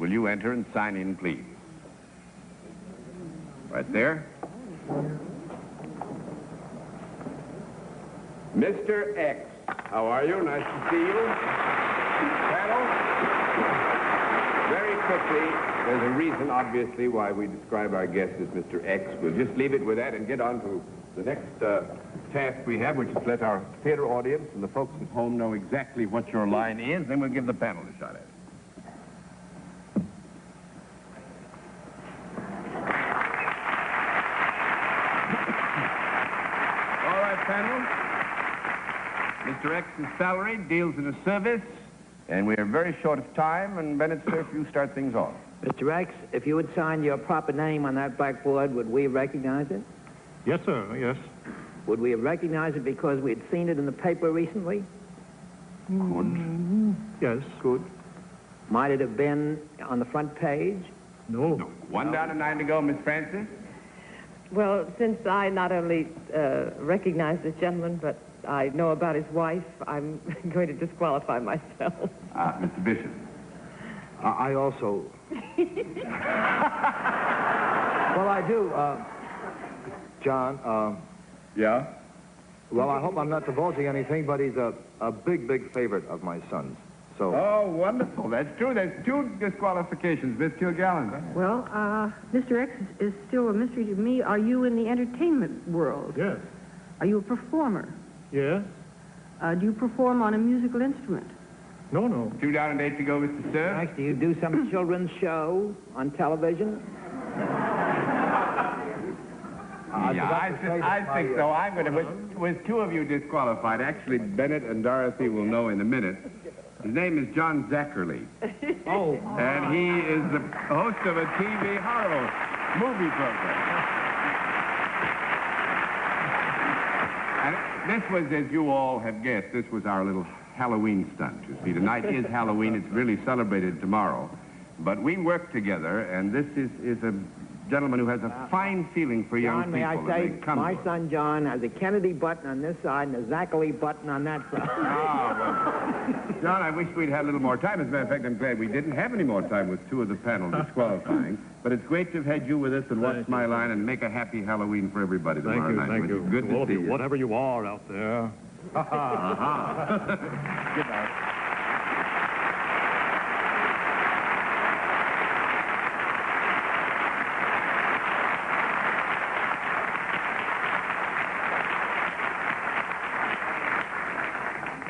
Will you enter and sign in, please? Right there. Mr. X, how are you? Nice to see you. Panel. Very quickly, there's a reason, obviously, why we describe our guest as Mr. X. We'll just leave it with that and get on to the next task we have, which is let our theater audience and the folks at home know exactly what your line is. Then we'll give the panel a shot at it. All right, panel. Mr. X's salary deals in a service, and we are very short of time, and Bennett, sir, if you start things off. Mr. X, if you would sign your proper name on that blackboard, would we recognize it? Yes, sir, yes. Would we have recognized it because we had seen it in the paper recently? Could. Yes, could. Might it have been on the front page? No. One down and 9 to go, Miss Francis. Well, since I not only recognize this gentleman, but I know about his wife, I'm going to disqualify myself. Mr. Bishop. I also... Well, I do, John, Yeah? well, I hope I'm not divulging anything, but he's a big, big favorite of my son's. So, Oh, wonderful. That's true. There's 2 disqualifications, Miss Kilgallen. Well, Mr. X is still a mystery to me. Are you in the entertainment world? Yes. Are you a performer? Yes. Do you perform on a musical instrument? No, no. 2 down and 8 to go, Mr. Sir. Max, do you do some children's show on television? I think so. I'm going to, with 2 of you disqualified, actually, Bennett and Dorothy will know in a minute. His name is John Zacherle. Oh. And he is the host of a TV horror movie program. And this was, as you all have guessed, this was our little Halloween stunt. You see, tonight is Halloween. It's really celebrated tomorrow. But we work together, and this is a gentleman who has a fine feeling for young John, people. may I say, and they come my to us. son John has a Kennedy button on this side and a Zacherle button on that side. Well, John, I wish we'd had a little more time. As a matter of fact, I'm glad we didn't have any more time with 2 of the panel disqualifying. But it's great to have had you with us and watch my line and make a happy Halloween for everybody tomorrow night. Thank you. Good to see you. Whatever you are out there. Good night.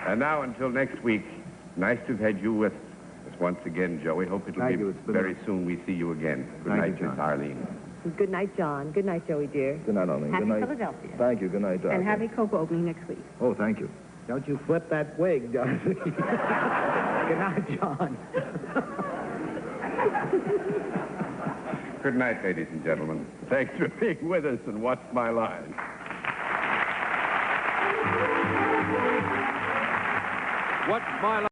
And now, until next week, nice to have had you with us once again, Joey. Hope it'll Thank be you. It's been very soon we see you again. Good Thank night, you, Miss John. Arlene. Good night, John. Good night, Joey, dear. good night, Arlene. Happy Good night. Philadelphia. Thank you. Good night, Dorothy. And happy Coco opening next week. Oh, thank you. Don't you flip that wig, Dorothy. Good night, John. Good night, ladies and gentlemen. Thanks for being with us and watch my line. What's my line?